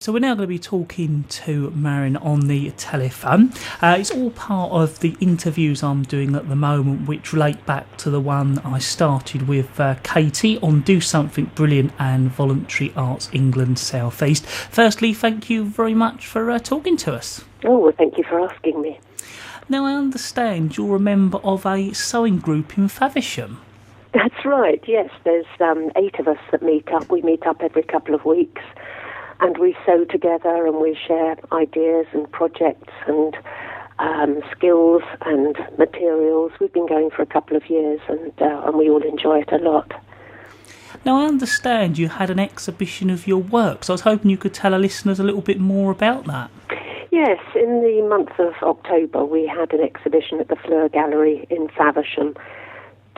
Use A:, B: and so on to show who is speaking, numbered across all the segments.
A: So we're now going to be talking to Marion on the telephone. It's all part of the interviews I'm doing at the moment, which relate back to the one I started with Katie on Do Something Brilliant and Voluntary Arts England South East. Firstly, thank you very much for talking to us.
B: Oh, well, thank you for asking me.
A: Now, I understand you're a member of a sewing group in Faversham.
B: That's right, yes. There's 8 of us that meet up. We meet up every couple of weeks. And we sew together and we share ideas and projects and skills and materials. We've been going for a couple of years and we all enjoy it a lot.
A: Now, I understand you had an exhibition of your work, so I was hoping you could tell our listeners a little bit more about that.
B: Yes, in the month of October we had an exhibition at the Fleur Gallery in Faversham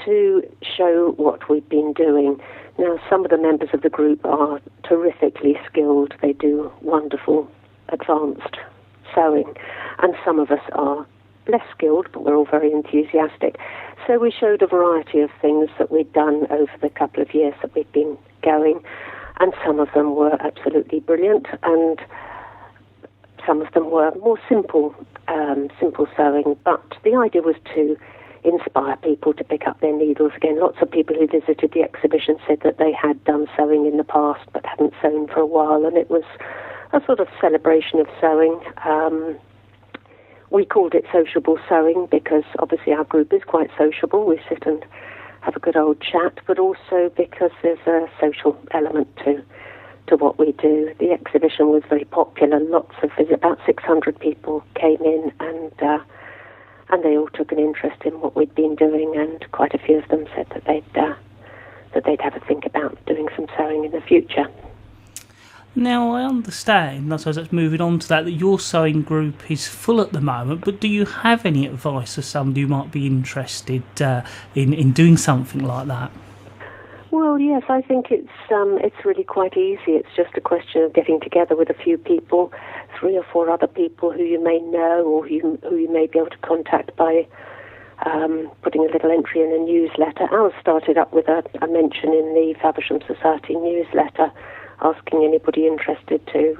B: to show what we've been doing. Now, some of the members of the group are terrifically skilled. They do wonderful, advanced sewing. And some of us are less skilled, but we're all very enthusiastic. So we showed a variety of things that we'd done over the couple of years that we've been going. And some of them were absolutely brilliant, and some of them were more simple sewing. But the idea was to inspire people to pick up their needles again. Lots of people who visited the exhibition said that they had done sewing in the past but hadn't sewn for a while, and it was a sort of celebration of sewing. We called it sociable sewing because obviously our group is quite sociable. We sit and have a good old chat, but also because there's a social element to what we do. The exhibition was very popular. Lots of visitors, about 600 people came in, and they all took an interest in what we'd been doing, and quite a few of them said that they'd have a think about doing some sewing in the future.
A: Now, I understand, I suppose that's moving on to that your sewing group is full at the moment, but do you have any advice for somebody who might be interested in doing something like that?
B: Well, yes, I think it's really quite easy. It's just a question of getting together with a few people, 3 or 4 other people who you may know or who you may be able to contact by putting a little entry in a newsletter. Ours started up with a mention in the Faversham Society newsletter, asking anybody interested to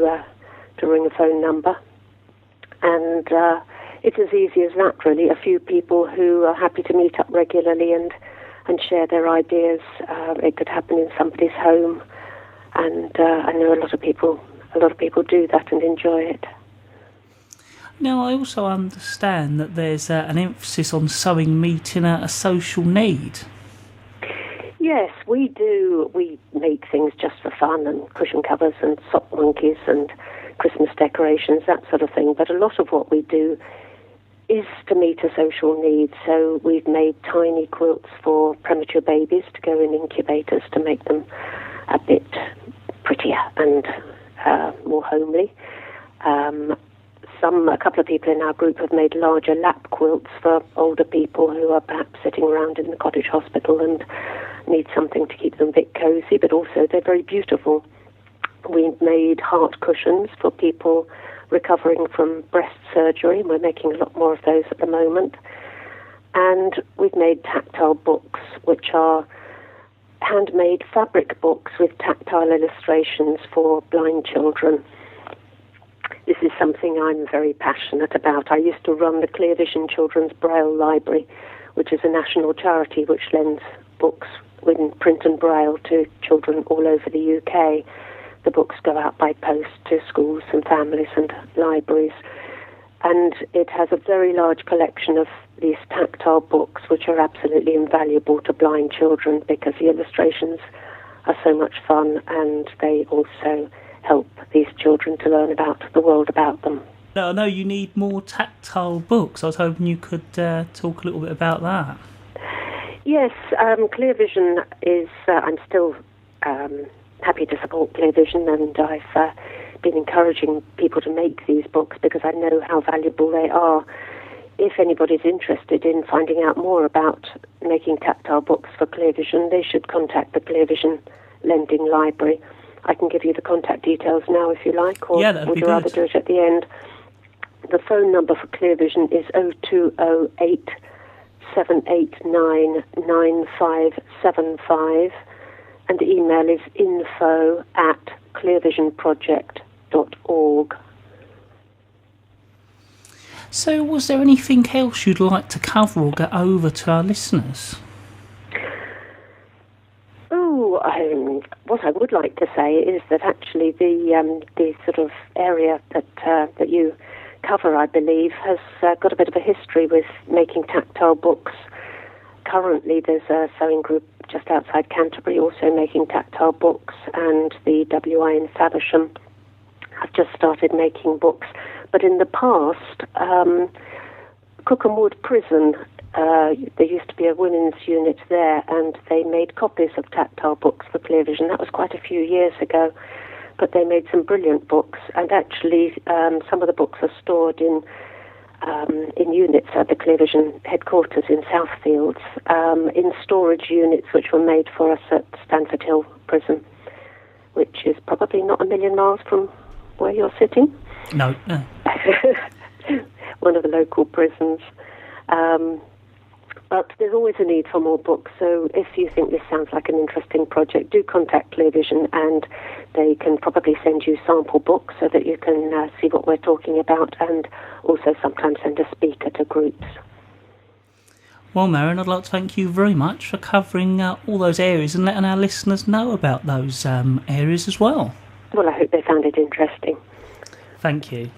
B: ring a phone number. And it's as easy as that, really. A few people who are happy to meet up regularly and share their ideas. It could happen in somebody's home, and I know a lot of people do that and enjoy it.
A: Now, I also understand that there's an emphasis on sewing meeting a social need.
B: Yes, we do. We make things just for fun, and cushion covers and sock monkeys and Christmas decorations, that sort of thing. But a lot of what we do is to meet a social need. So we've made tiny quilts for premature babies to go in incubators to make them a bit prettier and more homely. A couple of people in our group have made larger lap quilts for older people who are perhaps sitting around in the cottage hospital and need something to keep them a bit cosy, but also they're very beautiful. We've made heart cushions for people recovering from breast surgery. We're making a lot more of those at the moment. And we've made tactile books, which are handmade fabric books with tactile illustrations for blind children. This is something I'm very passionate about. I used to run the Clear Vision Children's Braille Library, which is a national charity which lends books in print and braille to children all over the UK. The books go out by post to schools and families and libraries. And it has a very large collection of these tactile books, which are absolutely invaluable to blind children because the illustrations are so much fun, and they also help these children to learn about the world about them.
A: Now, I know you need more tactile books. I was hoping you could talk a little bit about that.
B: Yes, Clear Vision is, I'm still happy to support Clear Vision, and I've been encouraging people to make these books because I know how valuable they are. If anybody's interested in finding out more about making tactile books for Clear Vision, they should contact the Clear Vision Lending Library. I can give you the contact details now if you like, or would you rather do it at the end? The phone number for Clear Vision is 0208 789 9575, and the email is info@clearvisionproject.com. clearvision.org.
A: So was there anything else you'd like to cover or get over to our listeners? What I would like to say is that actually the sort of area that you cover, I believe, has got a bit of a history with making tactile books. Currently, there's a sewing group just outside Canterbury also making tactile books, and the WI in Faversham have just started making books. But in the past, Cookham Wood Prison, there used to be a women's unit there, and they made copies of tactile books for ClearVision. That was quite a few years ago, but they made some brilliant books, and actually some of the books are stored in units at the ClearVision headquarters in Southfields, in storage units which were made for us at Stanford Hill Prison, which is probably not a million miles from where you're sitting. No.
B: One of the local prisons. But there's always a need for more books, so if you think this sounds like an interesting project, do contact ClearVision, and they can probably send you sample books so that you can see what we're talking about, and also sometimes send a speaker to groups.
A: Well, Marion, I'd like to thank you very much for covering all those areas and letting our listeners know about those areas as well.
B: Well, I hope they found it interesting.
A: Thank you.